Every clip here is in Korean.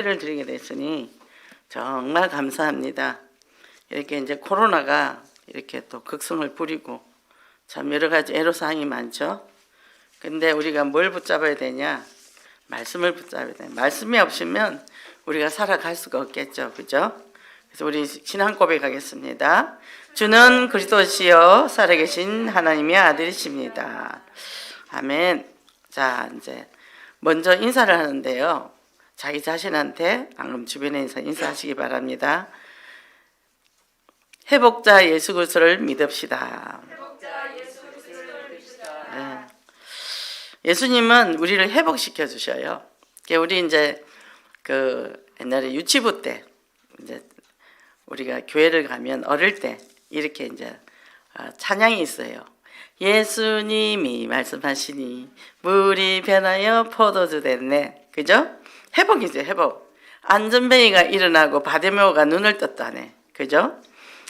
를 드리게 됐으니 정말 감사합니다. 이렇게 이제 코로나가 이렇게 또 극성을 부리고 참 여러 가지 애로사항이 많죠. 근데 우리가 뭘 붙잡아야 되냐? 말씀을 붙잡아야 돼요. 말씀이 없으면 우리가 살아갈 수가 없겠죠. 그죠? 그래서 우리 신앙 고백하겠습니다. 주는 그리스도시요 살아계신 하나님의 아들이십니다. 아멘. 자, 이제 먼저 인사를 하는데요. 자기 자신한테 방금 주변에 인사하시기 바랍니다. 회복자 예수 그리스도를 믿읍시다. 네. 예수님은 우리를 회복시켜 주셔요. 우리 이제 그 옛날에 유치부 때 이제 우리가 교회를 가면 어릴 때 이렇게 이제 찬양이 있어요. 예수님이 말씀하시니 물이 변하여 포도주 됐네. 그죠? 회복이죠, 회복. 안전뱅이가 일어나고 바데메오가 눈을 떴다네. 그죠?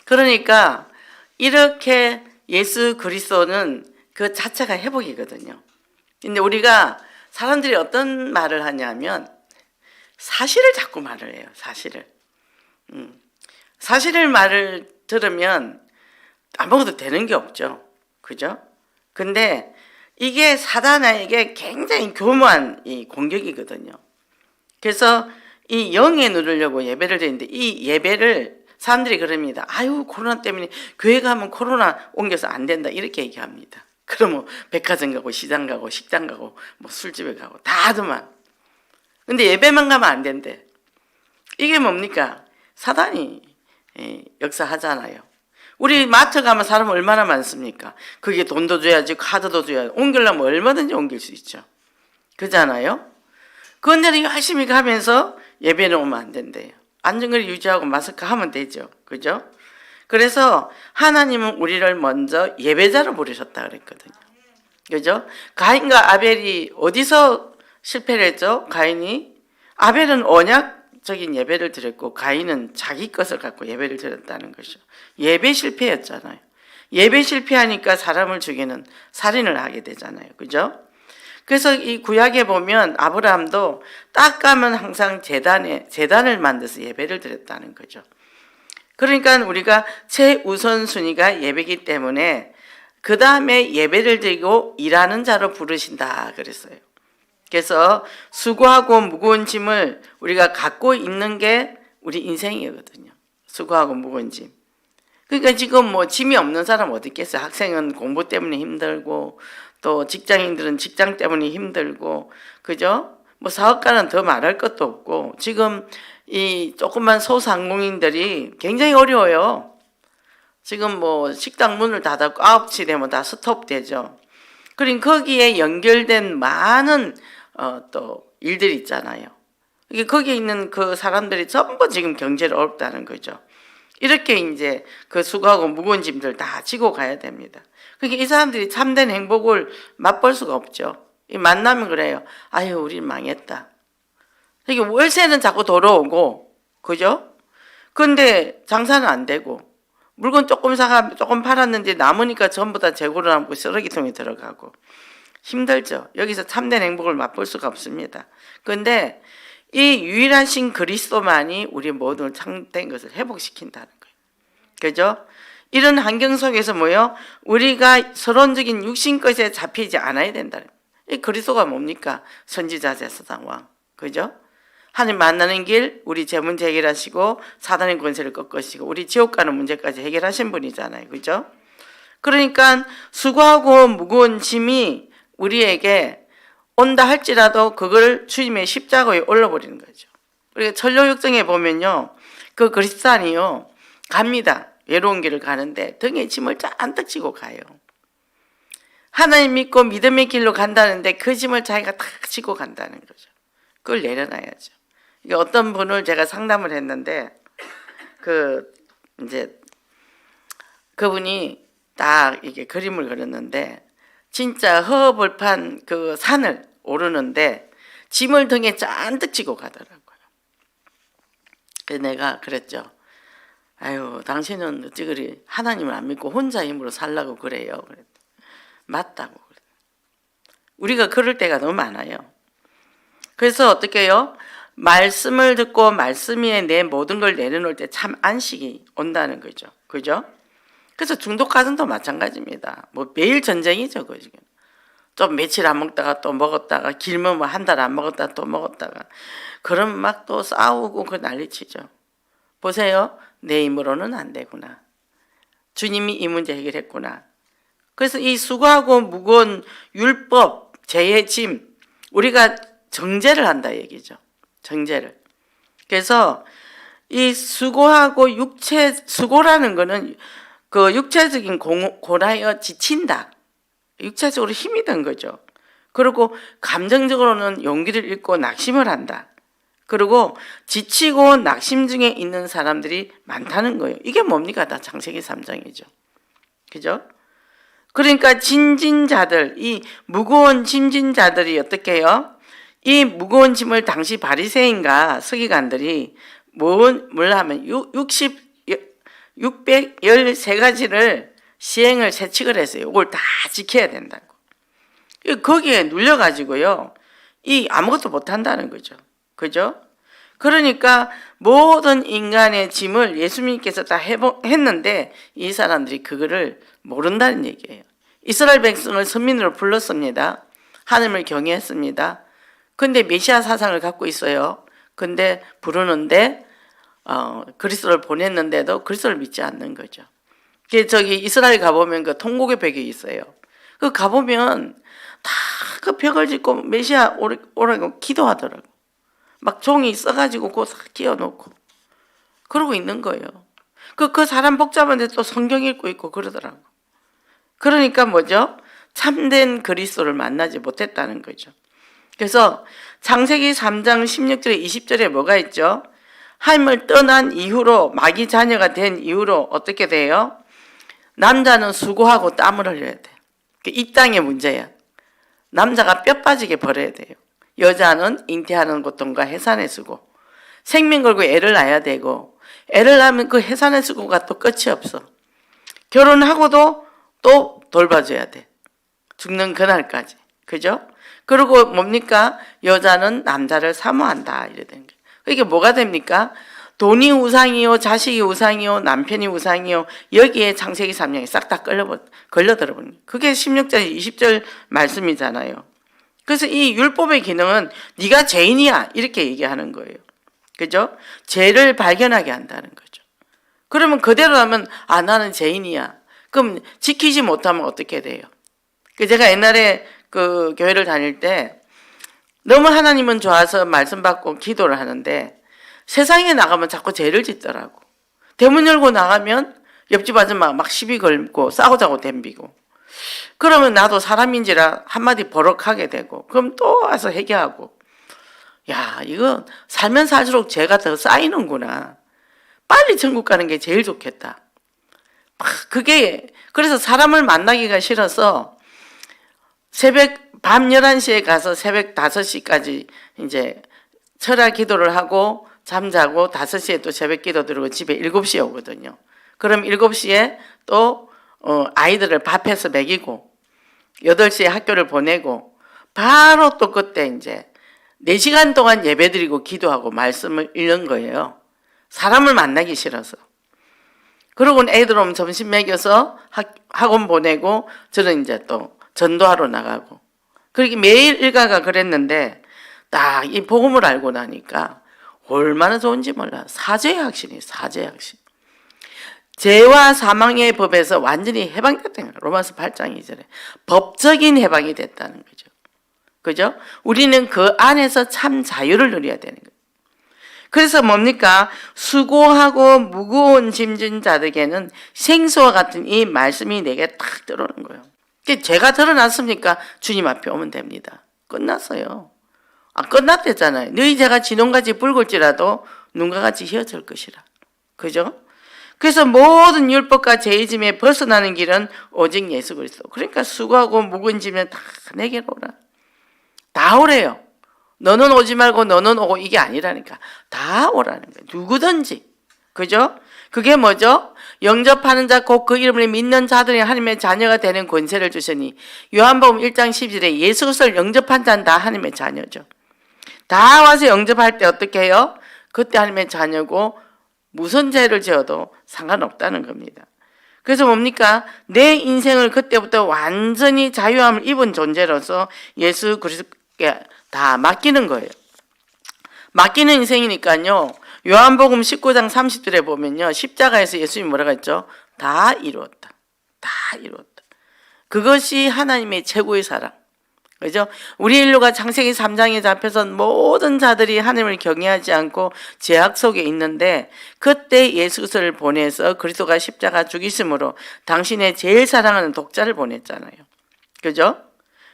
그러니까 이렇게 예수 그리스도는 그 자체가 회복이거든요. 근데 우리가 사람들이 어떤 말을 하냐면 사실을 자꾸 말을 해요. 사실을. 사실을 말을 들으면 아무것도 되는 게 없죠. 그죠? 근데 이게 사단에게 굉장히 교묘한 이 공격이거든요. 그래서 이 영에 누르려고 예배를 드리는데 이 예배를 사람들이 그럽니다. 아유, 코로나 때문에 교회 가면 코로나 옮겨서 안 된다. 이렇게 얘기합니다. 그러면 백화점 가고 시장 가고 식당 가고 뭐 술집에 가고 다 하더만. 근데 예배만 가면 안 된대. 이게 뭡니까? 사단이 역사하잖아요. 우리 마트 가면 사람 얼마나 많습니까? 그게 돈도 줘야지, 카드도 줘야지. 옮기려면 얼마든지 옮길 수 있죠. 그잖아요? 그런데 열심히 가면서 예배는 오면 안 된대요. 안전거리 유지하고 마스크 하면 되죠. 그죠? 그래서 하나님은 우리를 먼저 예배자로 부르셨다 그랬거든요. 그죠? 가인과 아벨이 어디서 실패를 했죠? 아벨은 언약적인 예배를 드렸고 가인은 자기 것을 갖고 예배를 드렸다는 것이죠. 예배 실패였잖아요. 예배 실패하니까 사람을 죽이는 살인을 하게 되잖아요. 그죠? 그래서 이 구약에 보면 아브라함도 딱 가면 항상 제단을 만들어서 예배를 드렸다는 거죠. 그러니까 우리가 최우선순위가 예배이기 때문에 그 다음에 예배를 드리고 일하는 자로 부르신다 그랬어요. 그래서 수고하고 무거운 짐을 우리가 갖고 있는 게 우리 인생이거든요. 수고하고 무거운 짐. 그러니까 지금 뭐 짐이 없는 사람 어디 있겠어요. 학생은 공부 때문에 힘들고 또 직장인들은 직장 때문에 힘들고, 그죠? 뭐 사업가는 더 말할 것도 없고, 지금 이 조그만 소상공인들이 굉장히 어려워요. 지금 뭐 식당 문을 닫았고 9시 되면 다 스톱되죠. 그러니까 거기에 연결된 많은 또 일들이 있잖아요. 이게 거기에 있는 그 사람들이 전부 지금 경제를 어렵다는 거죠. 이렇게 이제 그 수고하고 무거운 짐들 다 지고 가야 됩니다. 그러니까 이 사람들이 참된 행복을 맛볼 수가 없죠. 이 만나면 그래요. 아유, 우리 망했다. 이게 월세는 자꾸 돌아오고, 그죠? 근데 장사는 안 되고, 물건 조금 사가 조금 팔았는데 남으니까 전부 다 재고로 남고 쓰레기통에 들어가고 힘들죠. 여기서 참된 행복을 맛볼 수가 없습니다. 그런데 이 유일하신 그리스도만이 우리 모든 참된 것을 회복시킨다는 거예요. 그죠? 이런 환경 속에서 뭐요? 우리가 서론적인 육신 것에 잡히지 않아야 된다. 이 그리스도가 뭡니까? 선지자 제사장 왕. 그죠? 하나님 만나는 길, 우리 제 문제 해결하시고 사단의 권세를 꺾으시고 우리 지옥 가는 문제까지 해결하신 분이잖아요. 그죠? 그러니까 수고하고 무거운 짐이 우리에게 온다 할지라도 그걸 주님의 십자가에 올려버리는 거죠. 우리가 천료역정에 보면요, 그 그리스도인이요 갑니다. 외로운 길을 가는데 등에 짐을 잔뜩 지고 가요. 하나님 믿고 믿음의 길로 간다는데 그 짐을 자기가 탁 지고 간다는 거죠. 그걸 내려놔야죠. 이게 어떤 분을 제가 상담을 했는데 이제 그분이 딱 이게 그림을 그렸는데 진짜 허허벌판 그 산을 오르는데 짐을 등에 잔뜩 지고 가더라고요. 그래서 내가 그랬죠. 아유, 당신은 어찌 그리 하나님을 안 믿고 혼자 힘으로 살라고 그래요. 맞다고. 우리가 그럴 때가 너무 많아요. 그래서 어떻게 해요? 말씀을 듣고 말씀 위에 내 모든 걸 내려놓을 때 참 안식이 온다는 거죠. 그죠? 그래서 중독 가정도 마찬가지입니다. 뭐 매일 전쟁이죠, 그 지금. 좀 며칠 안 먹다가 또 먹었다가 길면 뭐 한 달 안 먹었다가 또 먹었다가 그러면 막 또 싸우고 그 난리치죠. 보세요. 내 힘으로는 안 되구나. 주님이 이 문제 해결했구나. 그래서 이 수고하고 무거운 율법, 죄의 짐, 우리가 정죄를 한다 얘기죠. 정죄를. 그래서 이 수고하고 수고라는 거는 그 육체적인 고라여 지친다. 육체적으로 힘이 든 거죠. 그리고 감정적으로는 용기를 잃고 낙심을 한다. 그리고 지치고 낙심 중에 있는 사람들이 많다는 거예요. 이게 뭡니까? 다 창세기 3장이죠. 그죠? 그러니까 진진자들, 이 무거운 짐진자들이 어떻게 해요? 이 무거운 짐을 당시 바리새인과 서기관들이 뭘 하면 613가지를 시행을 세칙을 했어요. 이걸 다 지켜야 된다고. 거기에 눌려가지고요. 이 아무것도 못한다는 거죠. 그죠? 그러니까 모든 인간의 짐을 예수님께서 다 했는데 이 사람들이 그거를 모른다는 얘기예요. 이스라엘 백성을 선민으로 불렀습니다. 하나님을 경외했습니다. 근데 메시아 사상을 갖고 있어요. 근데 부르는데 그리스도를 보냈는데도 그리스도를 믿지 않는 거죠. 저기 이스라엘 가보면 그 통곡의 벽이 있어요. 그 가보면 다 그 벽을 짓고 메시아 오라고 기도하더라고. 막 종이 써가지고 그거 싹 끼워놓고 그러고 있는 거예요. 그 사람 복잡한데 또 성경 읽고 있고 그러더라고. 그러니까 뭐죠? 참된 그리스도를 만나지 못했다는 거죠. 그래서 창세기 3장 16절에 20절에 뭐가 있죠? 하나님을 떠난 이후로 마귀 자녀가 된 이후로 어떻게 돼요? 남자는 수고하고 땀을 흘려야 돼. 이 땅의 문제야. 남자가 뼈 빠지게 벌어야 돼요. 여자는 잉태하는 고통과 해산의 수고. 생명 걸고 애를 낳아야 되고 애를 낳으면 그 해산의 수고가 또 끝이 없어. 결혼하고도 또 돌봐줘야 돼. 죽는 그날까지. 그죠? 그리고 뭡니까? 여자는 남자를 사모한다. 이래 되는 거예요. 이게 뭐가 됩니까? 돈이 우상이요, 자식이 우상이요, 남편이 우상이요. 여기에 창세기 3장에 싹 다 걸려들어버린 거예요. 그게 16절, 20절 말씀이잖아요. 그래서 이 율법의 기능은 네가 죄인이야 이렇게 얘기하는 거예요. 그죠? 죄를 발견하게 한다는 거죠. 그러면 그대로 하면 나는 죄인이야. 그럼 지키지 못하면 어떻게 돼요? 제가 옛날에 그 교회를 다닐 때 너무 하나님은 좋아서 말씀 받고 기도를 하는데 세상에 나가면 자꾸 죄를 짓더라고. 대문 열고 나가면 옆집 아줌마가 막 시비 걸고 싸우자고 덤비고. 그러면 나도 사람인지라 한마디 버럭하게 되고 그럼 또 와서 회개하고. 야, 이거 살면 살수록 죄가 더 쌓이는구나. 빨리 천국 가는 게 제일 좋겠다. 그게 그래서 사람을 만나기가 싫어서 밤 11시에 가서 새벽 5시까지 이제 철야 기도를 하고 잠자고 5시에 또 새벽 기도 드리고 집에 7시에 오거든요. 그럼 7시에 또 아이들을 밥해서 먹이고 8시에 학교를 보내고 바로 또 그때 이제 4시간 동안 예배드리고 기도하고 말씀을 읽는 거예요. 사람을 만나기 싫어서. 그러고는 애들 오면 점심 먹여서 학원 보내고 저는 이제 또 전도하러 나가고 그렇게 매일 일가가 그랬는데 딱 이 복음을 알고 나니까 얼마나 좋은지 몰라. 사죄의 확신이에요. 사죄의 확신. 죄와 사망의 법에서 완전히 해방됐다는 거예요. 로마서 8장 2절에 법적인 해방이 됐다는 거죠. 그죠? 우리는 그 안에서 참 자유를 누려야 되는 거예요. 그래서 뭡니까? 수고하고 무거운 짐진 자들에게는 생수와 같은 이 말씀이 내게 딱 들어오는 거예요. 죄가 드러났습니까? 주님 앞에 오면 됩니다. 끝났어요. 끝났대잖아요. 너희 죄가 진홍같이 붉을지라도 눈과 같이 휘어질 것이라. 그죠? 그래서 모든 율법과 죄의 짐에 벗어나는 길은 오직 예수 그리스도. 그러니까 수고하고 무거운 짐은 다 내게로 오라. 다 오래요. 너는 오지 말고 너는 오고 이게 아니라니까. 다 오라는 거예요. 누구든지. 그죠? 그게 뭐죠? 영접하는 자 곧 그 이름을 믿는 자들이 하나님의 자녀가 되는 권세를 주시니 요한복음 1장 12절에 예수 그리스도를 영접한 자는 다 하나님의 자녀죠. 다 와서 영접할 때 어떻게 해요? 그때 하나님의 자녀고 무슨 죄를 지어도 상관없다는 겁니다. 그래서 뭡니까? 내 인생을 그때부터 완전히 자유함을 입은 존재로서 예수 그리스도께 다 맡기는 거예요. 맡기는 인생이니까요. 요한복음 19장 30절에 보면요. 십자가에서 예수님이 뭐라고 했죠? 다 이루었다. 다 이루었다. 그것이 하나님의 최고의 사랑. 그죠? 우리 인류가 창세기 3장에 잡혀선 모든 자들이 하나님을 경외하지 않고 죄악 속에 있는데 그때 예수 그리스도를 보내서 그리스도가 십자가 죽이심으로 당신의 제일 사랑하는 독자를 보냈잖아요. 그죠?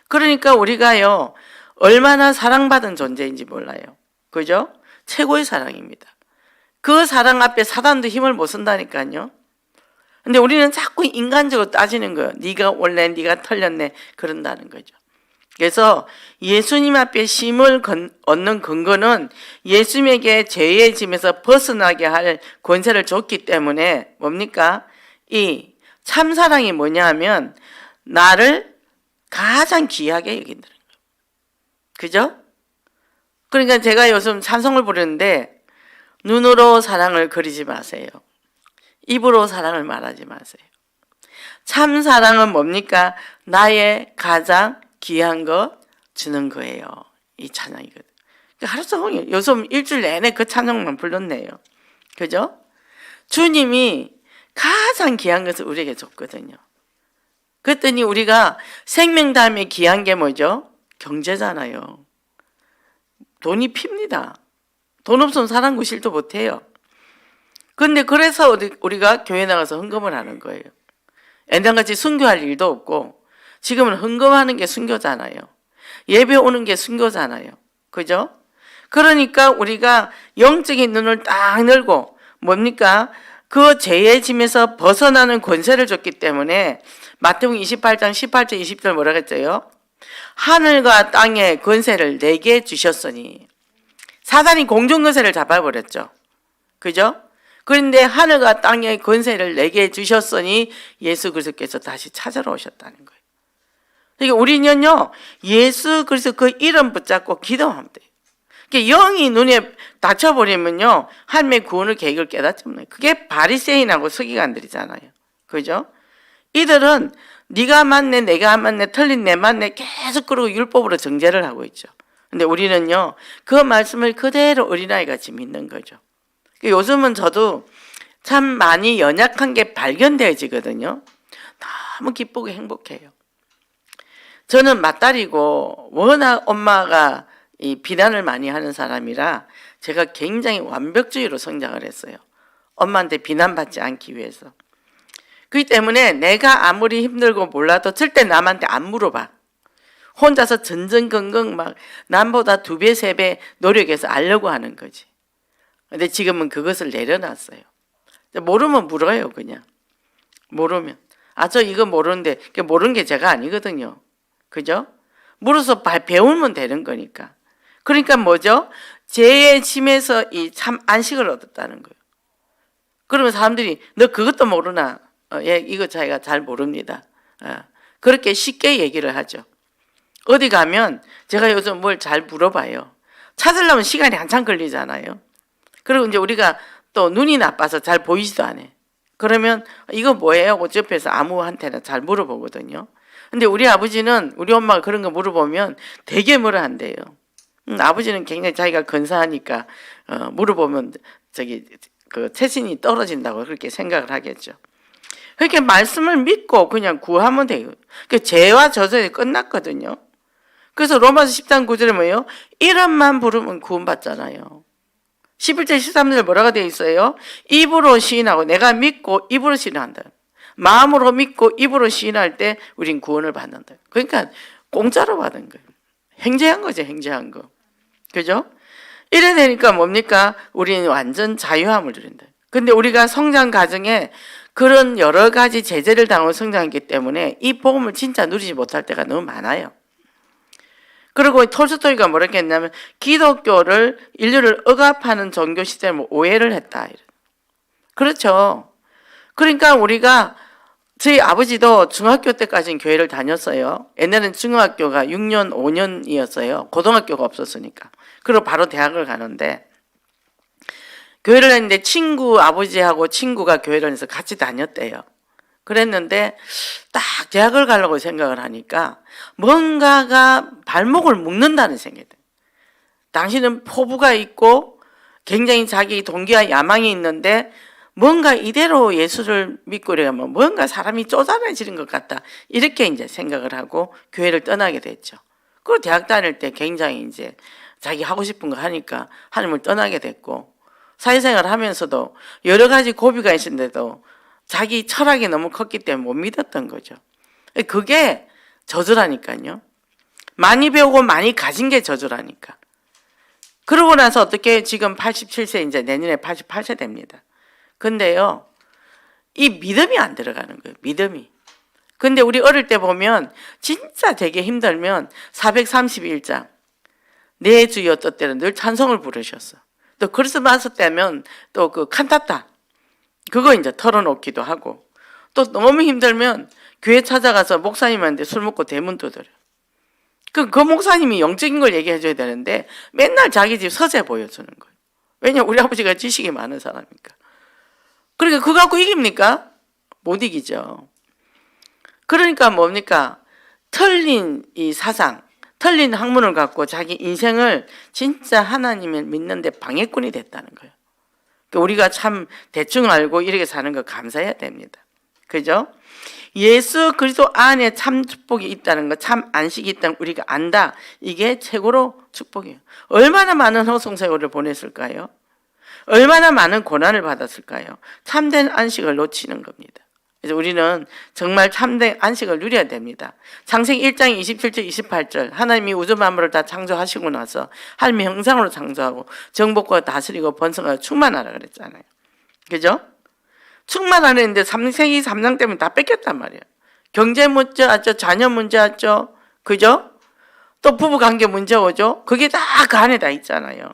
그러니까 우리가요 얼마나 사랑받은 존재인지 몰라요. 그죠? 최고의 사랑입니다. 그 사랑 앞에 사단도 힘을 못 쓴다니까요. 근데 우리는 자꾸 인간적으로 따지는 거예요. 네가 원래 네가 털렸네 그런다는 거죠. 그래서 예수님 앞에 힘을 얻는 근거는 예수님에게 죄의 짐에서 벗어나게 할 권세를 줬기 때문에 뭡니까? 이 참사랑이 뭐냐 하면 나를 가장 귀하게 여긴다는 거예요. 그죠? 그러니까 제가 요즘 찬송을 부르는데 눈으로 사랑을 그리지 마세요. 입으로 사랑을 말하지 마세요. 참 사랑은 뭡니까? 나의 가장 귀한 거 주는 거예요. 이 찬양이거든. 하루 종일 요즘 일주일 내내 그 찬양만 불렀네요. 그죠? 주님이 가장 귀한 것을 우리에게 줬거든요. 그랬더니 우리가 생명 다음에 귀한 게 뭐죠? 경제잖아요. 돈이 핍니다. 돈 없으면 사람 구실도 못해요. 근데 그래서 우리가 교회 나가서 헌금을 하는 거예요. 옛날같이 순교할 일도 없고 지금은 헌금하는 게 순교잖아요. 예배 오는 게 순교잖아요. 그죠? 그러니까 우리가 영적인 눈을 딱 열고 뭡니까? 그 죄의 짐에서 벗어나는 권세를 줬기 때문에 마태복음 28장 18절 20절 뭐라고 했어요? 하늘과 땅의 권세를 내게 주셨으니 사단이 공중 권세를 잡아버렸죠. 그죠? 그런데 하늘과 땅의 권세를 내게 주셨으니 예수 그리스도께서 다시 찾아러 오셨다는 거예요. 그러니까 우리는요 예수 그리스도 그 이름 붙잡고 기도하면 돼요. 그러니까 영이 눈에 닫혀버리면요 하나님의 구원의 계획을 깨닫지 못해요. 그게 바리새인하고 서기관들이잖아요. 그죠? 이들은 네가 맞네 내가 안 맞네 틀린 내 맞네 계속 그러고 율법으로 정죄를 하고 있죠. 근데 우리는요 그 말씀을 그대로 어린아이같이 믿는 거죠. 요즘은 저도 참 많이 연약한 게 발견되어지거든요. 너무 기쁘고 행복해요. 저는 맏딸이고 워낙 엄마가 이 비난을 많이 하는 사람이라 제가 굉장히 완벽주의로 성장을 했어요. 엄마한테 비난받지 않기 위해서. 그렇기 때문에 내가 아무리 힘들고 몰라도 절대 남한테 안 물어봐. 혼자서 전전긍긍 막 남보다 2배, 3배 노력해서 알려고 하는 거지. 근데 지금은 그것을 내려놨어요. 모르면 물어요, 그냥. 모르면. 아, 저 이거 모르는데, 모르는 게 제가 아니거든요. 그죠? 물어서 배우면 되는 거니까. 그러니까 뭐죠? 죄의 짐에서 이 참 안식을 얻었다는 거예요. 그러면 사람들이, 너 그것도 모르나? 예, 이거 자기가 잘 모릅니다. 그렇게 쉽게 얘기를 하죠. 어디 가면 제가 요즘 뭘 잘 물어봐요. 찾으려면 시간이 한참 걸리잖아요. 그리고 이제 우리가 또 눈이 나빠서 잘 보이지도 않아. 그러면 이거 뭐예요? 옆에서 아무한테나 잘 물어보거든요. 근데 우리 아버지는 우리 엄마가 그런 거 물어보면 되게 뭐라 한대요. 아버지는 굉장히 자기가 근사하니까 물어보면 그 체신이 떨어진다고 그렇게 생각을 하겠죠. 그렇게 말씀을 믿고 그냥 구하면 돼요. 그 죄와 저절이 끝났거든요. 그래서 로마서 10장 9절에 뭐예요? 이름만 부르면 구원받잖아요. 11절 13절 뭐라고 되어 있어요? 입으로 시인하고 내가 믿고 입으로 시인한다. 마음으로 믿고 입으로 시인할 때 우린 구원을 받는다. 그러니까 공짜로 받은 거예요. 행제한 거죠, 행제한 거. 그죠? 이래 되니까 뭡니까? 우리는 완전 자유함을 누린다. 근데 우리가 성장 과정에 그런 여러 가지 제재를 당하고 성장했기 때문에 이 복음을 진짜 누리지 못할 때가 너무 많아요. 그리고 톨스토이가 뭐라 했냐면 기독교를 인류를 억압하는 종교 시스템을 오해를 했다. 그렇죠. 그러니까 우리가 저희 아버지도 중학교 때까지는 교회를 다녔어요. 옛날엔 중학교가 6년, 5년이었어요. 고등학교가 없었으니까. 그리고 바로 대학을 가는데 교회를 했는데 친구 아버지하고 친구가 교회를 해서 같이 다녔대요. 그랬는데 딱 대학을 가려고 생각을 하니까 뭔가가 발목을 묶는다는 생각이 돼요. 당신은 포부가 있고 굉장히 자기 동기와 야망이 있는데 뭔가 이대로 예수를 믿고 이러면 뭔가 사람이 쪼잔해지는 것 같다. 이렇게 이제 생각을 하고 교회를 떠나게 됐죠. 그리고 대학 다닐 때 굉장히 이제 자기 하고 싶은 거 하니까 하나님을 떠나게 됐고 사회생활 하면서도 여러 가지 고비가 있었는데도 자기 철학이 너무 컸기 때문에 못 믿었던 거죠. 그게 저주라니까요. 많이 배우고 많이 가진 게 저주라니까. 그러고 나서 어떻게 지금 87세 이제 내년에 88세 됩니다. 근데요, 이 믿음이 안 들어가는 거예요. 믿음이. 근데 우리 어릴 때 보면 진짜 되게 힘들면 431장 내 주여 또 때는 늘 찬송을 부르셨어. 또 크리스마스 때면 또 그 칸타타 그거 이제 털어놓기도 하고 또 너무 힘들면 교회 찾아가서 목사님한테 술 먹고 대문 두드려. 그 목사님이 영적인 걸 얘기해 줘야 되는데 맨날 자기 집 서재 보여주는 거예요. 왜냐 우리 아버지가 지식이 많은 사람이니까. 그러니까 그거 갖고 이깁니까? 못 이기죠. 그러니까 뭡니까? 틀린 이 사상, 틀린 학문을 갖고 자기 인생을 진짜 하나님을 믿는데 방해꾼이 됐다는 거예요. 그러니까 우리가 참 대충 알고 이렇게 사는 거 감사해야 됩니다. 그죠? 예수 그리스도 안에 참 축복이 있다는 거, 참 안식이 있다는 거 우리가 안다. 이게 최고로 축복이에요. 얼마나 많은 허송세월을 보냈을까요? 얼마나 많은 고난을 받았을까요? 참된 안식을 놓치는 겁니다. 그래서 우리는 정말 참된 안식을 누려야 됩니다. 창세기 1장 27절 28절 하나님이 우주 만물을 다 창조하시고 나서 하나님의 형상으로 창조하고 정복과 다스리고 번성하고 충만하라 그랬잖아요. 그죠? 충만하는데 창세기 3장 때문에 다 뺏겼단 말이에요. 경제 문제 왔죠. 자녀 문제 왔죠. 그죠? 또 부부관계 문제 오죠. 그게 다 그 안에 다 있잖아요.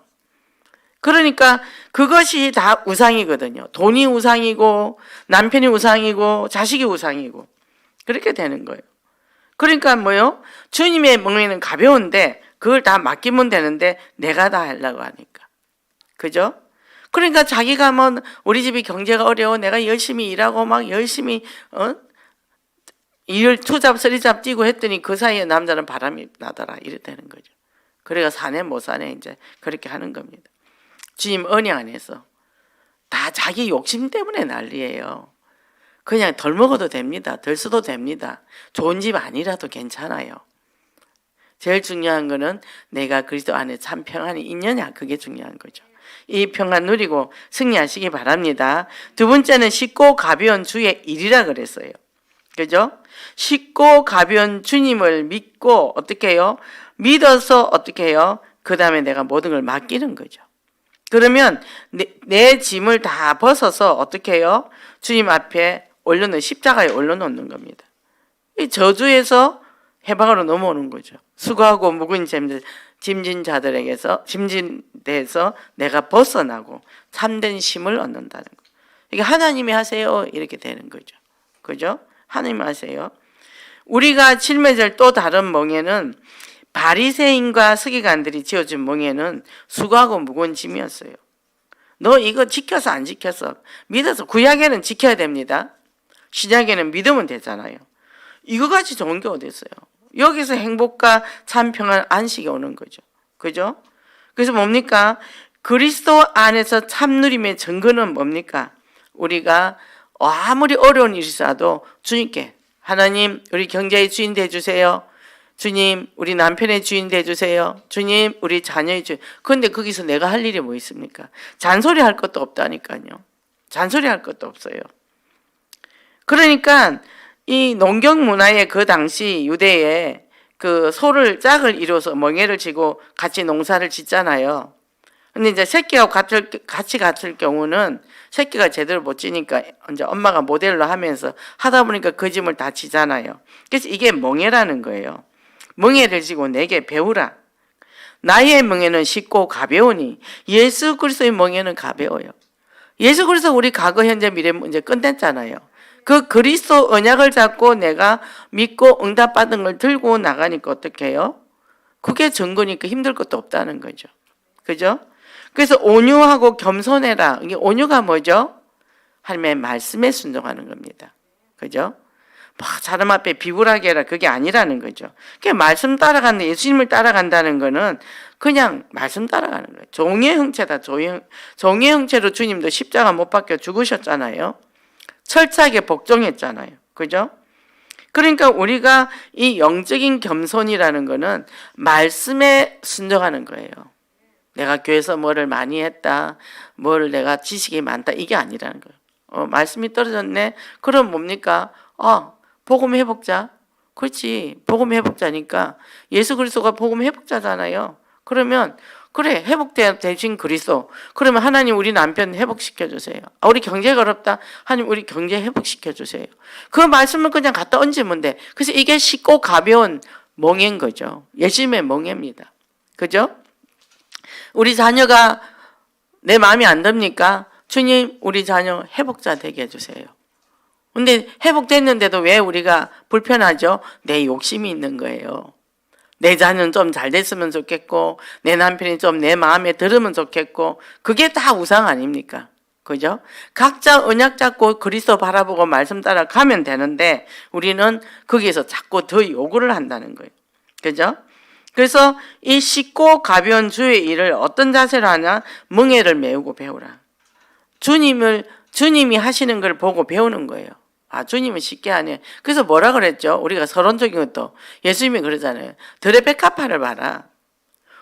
그러니까 그것이 다 우상이거든요. 돈이 우상이고 남편이 우상이고 자식이 우상이고 그렇게 되는 거예요. 그러니까 뭐요? 주님의 멍에는 가벼운데 그걸 다 맡기면 되는데 내가 다 하려고 하니까. 그죠? 그러니까 자기가 뭐 우리 집이 경제가 어려워 내가 열심히 일하고 막 열심히 일 투잡 쓰리잡 뛰고 했더니 그 사이에 남자는 바람이 나더라 이래 되는 거죠. 그래가 사내 못 사내 이제 그렇게 하는 겁니다. 주님 언약 안에서 다 자기 욕심 때문에 난리예요. 그냥 덜 먹어도 됩니다. 덜 써도 됩니다. 좋은 집 아니라도 괜찮아요. 제일 중요한 거는 내가 그리스도 안에 참 평안이 있느냐 그게 중요한 거죠. 이 평안 누리고 승리하시기 바랍니다. 두 번째는 쉽고 가벼운 주의 일이라 그랬어요. 그죠? 쉽고 가벼운 주님을 믿고 어떻게 해요? 믿어서 어떻게 해요? 그 다음에 내가 모든 걸 맡기는 거죠. 그러면 내 짐을 다 벗어서 어떻게 해요? 주님 앞에 올려놓는 십자가에 올려놓는 겁니다. 이 저주에서 해방으로 넘어오는 거죠. 수고하고 무거운 짐진 자들에게서 짐진대에서 내가 벗어나고 참된 쉼을 얻는다는 거. 이게 하나님이 하세요 이렇게 되는 거죠. 그죠? 하나님이 하세요. 우리가 칠매절 또 다른 멍에는 바리새인과 서기관들이 지어준 멍에는 수고하고 무거운 짐이었어요. 너 이거 지켜서 안 지켜서 믿어서 구약에는 지켜야 됩니다. 신약에는 믿으면 되잖아요. 이거같이 좋은 게 어디 있어요? 여기서 행복과 참 평안 안식이 오는 거죠. 그죠? 그래서 뭡니까? 그리스도 안에서 참 누림의 증거는 뭡니까? 우리가 아무리 어려운 일이 있어도 주님께 하나님 우리 경제의 주인 되어주세요. 주님 우리 남편의 주인 되어주세요. 주님 우리 자녀의 주인. 그런데 거기서 내가 할 일이 뭐 있습니까? 잔소리할 것도 없다니까요. 잔소리할 것도 없어요. 그러니까 이 농경 문화의 그 당시 유대에 그 소를 짝을 이루어서 멍에를 지고 같이 농사를 짓잖아요. 근데 이제 새끼하고 같이 갔을 경우는 새끼가 제대로 못 지니까 이제 엄마가 모델로 하면서 하다 보니까 그 짐을 다 지잖아요. 그래서 이게 멍에라는 거예요. 멍에를 지고 내게 배우라. 나의 멍에는 쉽고 가벼우니 예수 그리스도의 멍에는 가벼워요. 예수 그리스도 우리 과거 현재 미래 문제 끝냈잖아요. 그 그리스도 언약을 잡고 내가 믿고 응답받은 걸 들고 나가니까 어떻게 해요? 그게 증거니까 힘들 것도 없다는 거죠. 그죠? 그래서 온유하고 겸손해라. 이게 온유가 뭐죠? 하나님의 말씀에 순종하는 겁니다. 그죠? 뭐 사람 앞에 비굴하게 해라. 그게 아니라는 거죠. 그게 말씀 따라간다. 예수님을 따라간다는 거는 그냥 말씀 따라가는 거예요. 종의 형체다. 종의 형체로 주님도 십자가 못 박혀 죽으셨잖아요. 철저하게 복종했잖아요. 그죠? 그러니까 우리가 이 영적인 겸손이라는 거는 말씀에 순종하는 거예요. 내가 교회에서 뭐를 많이 했다, 뭘 내가 지식이 많다, 이게 아니라는 거예요. 말씀이 떨어졌네? 그럼 뭡니까? 복음 회복자. 그렇지. 복음 회복자니까 예수 그리스도가 복음 회복자잖아요. 그러면 그래, 회복되신 그리스도. 그러면 하나님 우리 남편 회복시켜 주세요. 우리 경제가 어렵다. 하나님 우리 경제 회복시켜 주세요. 그 말씀을 그냥 갖다 얹으면 돼. 그래서 이게 쉽고 가벼운 멍해인 거죠. 예수님의 멍해입니다. 그죠? 우리 자녀가 내 마음이 안 듭니까? 주님, 우리 자녀 회복자 되게 해주세요. 근데 회복됐는데도 왜 우리가 불편하죠? 내 욕심이 있는 거예요. 내 자녀는 좀 잘 됐으면 좋겠고, 내 남편이 좀 내 마음에 들으면 좋겠고, 그게 다 우상 아닙니까? 그죠? 각자 언약 잡고 그리스도 바라보고 말씀 따라 가면 되는데, 우리는 거기에서 자꾸 더 요구를 한다는 거예요. 그죠? 그래서 이 쉽고 가벼운 주의 일을 어떤 자세로 하냐? 멍에를 메우고 배우라. 주님이 하시는 걸 보고 배우는 거예요. 주님은 쉽게 하네. 그래서 뭐라 그랬죠? 우리가 서론적인 것도 예수님이 그러잖아요. 들의 백합화를 봐라.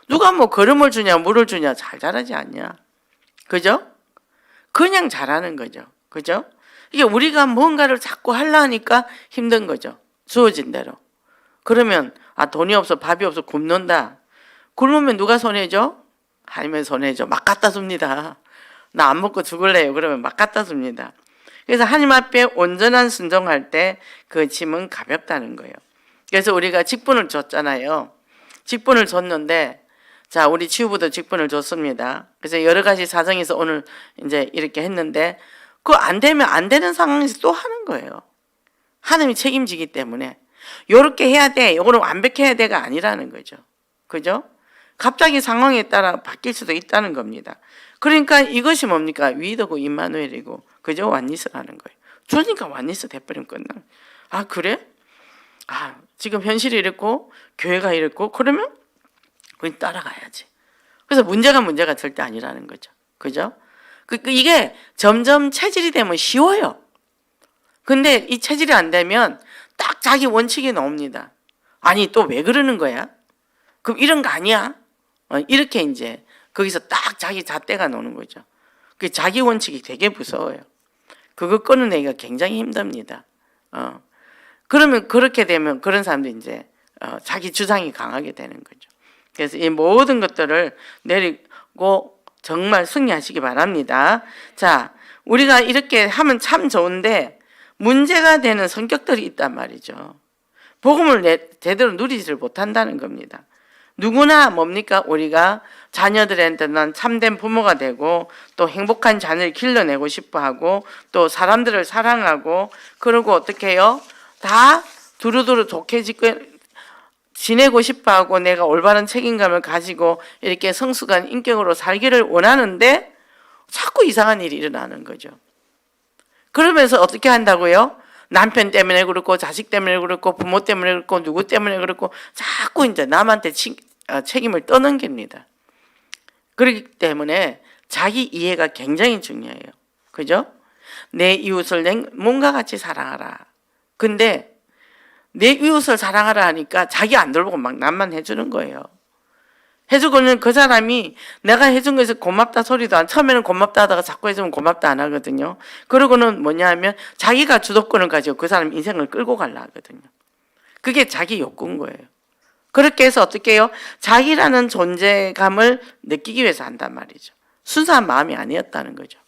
누가 뭐 걸음을 주냐 물을 주냐 잘 자라지 않냐. 그죠? 그냥 잘하는 거죠. 그죠? 이게 우리가 뭔가를 자꾸 하려니까 힘든 거죠. 주어진 대로. 그러면 돈이 없어 밥이 없어 굶는다. 굶으면 누가 손해죠? 하나님의 손해죠. 막 갖다 줍니다. 나 안 먹고 죽을래요. 그러면 막 갖다 줍니다. 그래서 하나님 앞에 온전한 순종할 때 그 짐은 가볍다는 거예요. 그래서 우리가 직분을 줬잖아요. 직분을 줬는데 자, 우리 치유부도 직분을 줬습니다. 그래서 여러 가지 사정에서 오늘 이제 이렇게 했는데 그거 안 되면 안 되는 상황에서 또 하는 거예요. 하나님이 책임지기 때문에 요렇게 해야 돼. 요거는 완벽해야 돼가 아니라는 거죠. 그죠? 갑자기 상황에 따라 바뀔 수도 있다는 겁니다. 그러니까 이것이 뭡니까? 위더고 임마누엘이고 그죠? 완니스라는 거예요. 주니까 완니스 돼버리면 끝나. 그래? 지금 현실이 이랬고 교회가 이랬고 그러면 그냥 따라가야지. 그래서 문제가 절대 아니라는 거죠. 그죠? 이게 점점 체질이 되면 쉬워요. 근데 이 체질이 안 되면 딱 자기 원칙이 나옵니다. 또 왜 그러는 거야? 그럼 이런 거 아니야? 이렇게 이제 거기서 딱 자기 잣대가 나오는 거죠. 그 자기 원칙이 되게 무서워요. 그거 끊어내기가 굉장히 힘듭니다. 그러면 그렇게 되면 그런 사람들이 이제 자기 주장이 강하게 되는 거죠. 그래서 이 모든 것들을 내리고 정말 승리하시기 바랍니다. 자, 우리가 이렇게 하면 참 좋은데 문제가 되는 성격들이 있단 말이죠. 복음을 제대로 누리지를 못한다는 겁니다. 누구나 뭡니까? 우리가 자녀들한테는 참된 부모가 되고 또 행복한 자녀를 길러내고 싶어하고 또 사람들을 사랑하고 그러고 어떻게 해요? 다 두루두루 좋게 지내고 싶어하고 내가 올바른 책임감을 가지고 이렇게 성숙한 인격으로 살기를 원하는데 자꾸 이상한 일이 일어나는 거죠. 그러면서 어떻게 한다고요? 남편 때문에 그렇고 자식 때문에 그렇고 부모 때문에 그렇고 누구 때문에 그렇고 자꾸 이제 남한테 책임을 떠넘깁니다. 그렇기 때문에 자기 이해가 굉장히 중요해요. 그죠? 내 이웃을 내 몸과 같이 사랑하라. 근데 내 이웃을 사랑하라 하니까 자기 안 돌보고 막 남만 해주는 거예요. 해주고는 그 사람이 내가 해준 것에서 고맙다 소리도 처음에는 고맙다 하다가 자꾸 해주면 고맙다 안 하거든요. 그러고는 뭐냐 하면 자기가 주도권을 가지고 그 사람 인생을 끌고 가려 하거든요. 그게 자기 욕구인 거예요. 그렇게 해서 어떻게 해요? 자기라는 존재감을 느끼기 위해서 한단 말이죠. 순수한 마음이 아니었다는 거죠.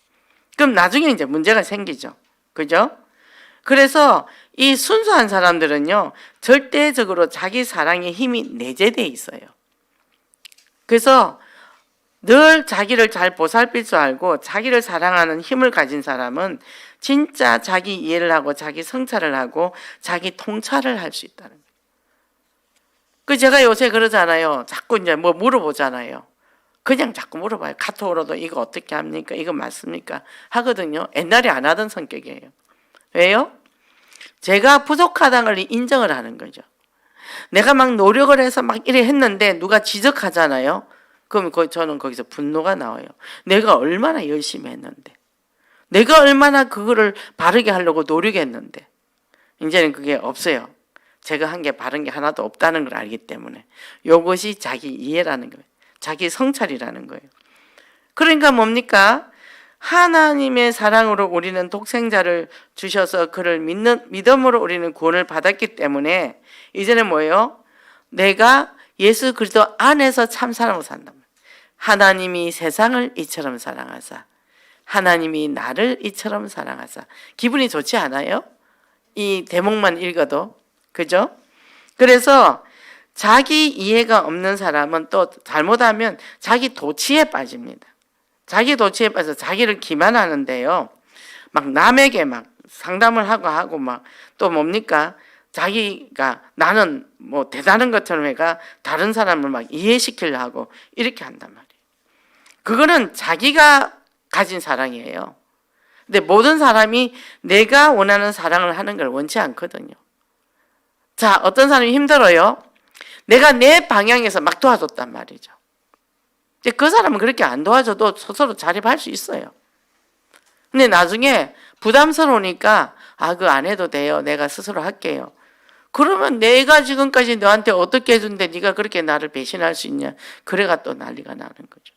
그럼 나중에 이제 문제가 생기죠. 그죠? 그래서 이 순수한 사람들은요, 절대적으로 자기 사랑의 힘이 내재되어 있어요. 그래서 늘 자기를 잘 보살필 줄 알고 자기를 사랑하는 힘을 가진 사람은 진짜 자기 이해를 하고 자기 성찰을 하고 자기 통찰을 할 수 있다는 거예요. 제가 요새 그러잖아요. 자꾸 이제 뭐 물어보잖아요. 그냥 자꾸 물어봐요. 카톡으로도 이거 어떻게 합니까? 이거 맞습니까? 하거든요. 옛날에 안 하던 성격이에요. 왜요? 제가 부족하다는 걸 인정을 하는 거죠. 내가 막 노력을 해서 막 이래 했는데 누가 지적하잖아요. 그럼 저는 거기서 분노가 나와요. 내가 얼마나 열심히 했는데, 내가 얼마나 그거를 바르게 하려고 노력했는데, 이제는 그게 없어요. 제가 한 게 바른 게 하나도 없다는 걸 알기 때문에. 이것이 자기 이해라는 거예요. 자기 성찰이라는 거예요. 그러니까 뭡니까? 하나님의 사랑으로 우리는 독생자를 주셔서 그를 믿음으로 우리는 구원을 받았기 때문에 이제는 뭐예요? 내가 예수 그리스도 안에서 참 사랑으로 산단 말이에요. 하나님이 세상을 이처럼 사랑하사 하나님이 나를 이처럼 사랑하사. 기분이 좋지 않아요? 이 대목만 읽어도. 그죠? 그래서 자기 이해가 없는 사람은 또 잘못하면 자기 도취에 빠집니다. 자기 도취에 빠져서 자기를 기만하는데요. 막 남에게 막 상담을 하고 막 또 뭡니까? 자기가 나는 뭐 대단한 것처럼 해가 다른 사람을 막 이해시키려 하고 이렇게 한단 말이에요. 그거는 자기가 가진 사랑이에요. 근데 모든 사람이 내가 원하는 사랑을 하는 걸 원치 않거든요. 자, 어떤 사람이 힘들어요. 내가 내 방향에서 막 도와줬단 말이죠. 이제 그 사람은 그렇게 안 도와줘도 스스로 자립할 수 있어요. 근데 나중에 부담스러우니까 그거 안 해도 돼요. 내가 스스로 할게요. 그러면 내가 지금까지 너한테 어떻게 해준데 네가 그렇게 나를 배신할 수 있냐. 그래가 또 난리가 나는 거죠.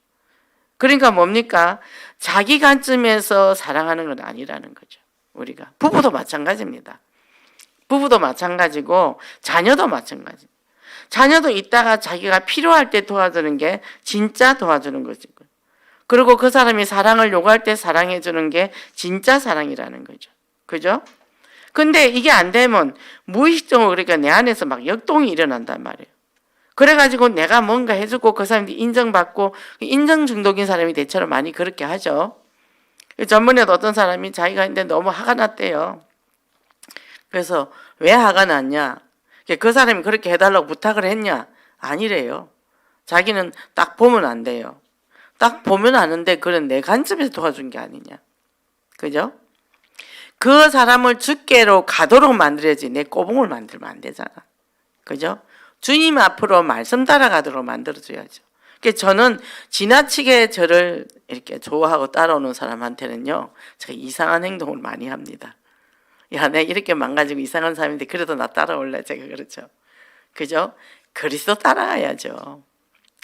그러니까 뭡니까? 자기 관점에서 사랑하는 건 아니라는 거죠. 우리가. 부부도 마찬가지입니다. 부부도 마찬가지고 자녀도 마찬가지. 자녀도 있다가 자기가 필요할 때 도와주는 게 진짜 도와주는 거지. 그리고 그 사람이 사랑을 요구할 때 사랑해 주는 게 진짜 사랑이라는 거죠. 그죠? 근데 이게 안 되면 무의식적으로 그러니까 내 안에서 막 역동이 일어난단 말이에요. 그래가지고 내가 뭔가 해주고 그 사람이 인정받고 인정 중독인 사람이 대체로 많이 그렇게 하죠. 전번에도 어떤 사람이 자기가 했는데 너무 화가 났대요. 그래서 왜 화가 났냐? 그 사람이 그렇게 해달라고 부탁을 했냐? 아니래요. 자기는 딱 보면 안 돼요. 딱 보면 아는데 그건 내 관점에서 도와준 게 아니냐. 그죠? 그 사람을 주께로 가도록 만들어야지 내 꼬붕을 만들면 안 되잖아. 그죠? 주님 앞으로 말씀 따라가도록 만들어줘야죠. 그러니까 저는 지나치게 저를 이렇게 좋아하고 따라오는 사람한테는요, 제가 이상한 행동을 많이 합니다. 야, 내가 이렇게 망가지고 이상한 사람인데 그래도 나 따라올래? 제가 그렇죠. 그죠? 그리스도 따라가야죠.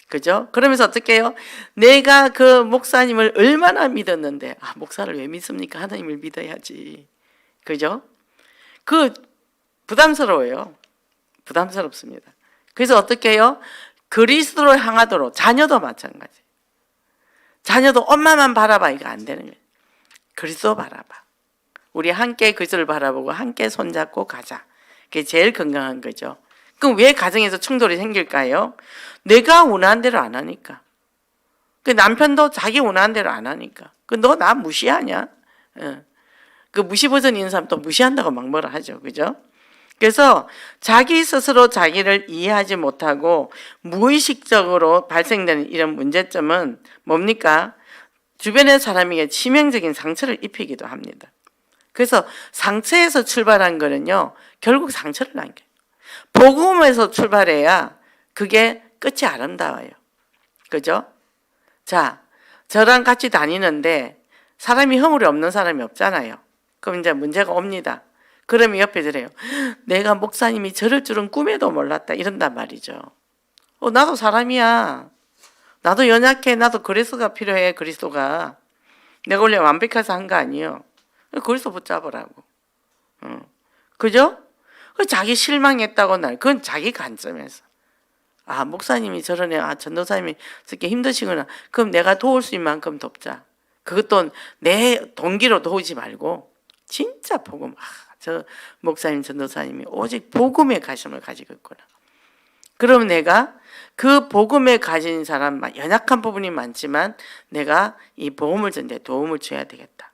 그죠? 그러면서 어떻게 해요? 내가 그 목사님을 얼마나 믿었는데, 목사를 왜 믿습니까? 하나님을 믿어야지. 그죠? 부담스러워요. 부담스럽습니다. 그래서 어떻게 해요? 그리스도로 향하도록, 자녀도 마찬가지. 자녀도 엄마만 바라봐. 이거 안 되는 거예요. 그리스도 바라봐. 우리 함께 그리스도를 바라보고 함께 손잡고 가자. 그게 제일 건강한 거죠. 그럼 왜 가정에서 충돌이 생길까요? 내가 원하는 대로 안 하니까. 그 남편도 자기 원하는 대로 안 하니까. 너 나 무시하냐? 그 무시 버전 있는 사람 또 무시한다고 막 뭐라 하죠. 그죠? 그래서 자기 스스로 자기를 이해하지 못하고 무의식적으로 발생되는 이런 문제점은 뭡니까? 주변의 사람에게 치명적인 상처를 입히기도 합니다. 그래서 상처에서 출발한 거는요, 결국 상처를 남겨요. 복음에서 출발해야 그게 끝이 아름다워요. 그죠? 자, 저랑 같이 다니는데 사람이 허물이 없는 사람이 없잖아요. 그럼 이제 문제가 옵니다. 그러면 옆에 저래요. 내가 목사님이 저럴 줄은 꿈에도 몰랐다. 이런단 말이죠. 나도 사람이야. 나도 연약해. 나도 그리스도가 필요해. 그리스도가. 내가 원래 완벽해서 한 거 아니에요. 그리스도 붙잡으라고. 그죠? 자기 실망했다고 그건 자기 관점에서. 목사님이 저러네. 전도사님이 저렇게 힘드시구나. 그럼 내가 도울 수 있는 만큼 돕자. 그것도 내 동기로 도우지 말고 진짜 복음. 저 목사님, 전도사님이 오직 복음의 가심을 가지고 있구나. 그럼 내가 그 복음에 가진 사람, 연약한 부분이 많지만 내가 이 복음을 전해 도움을 줘야 되겠다.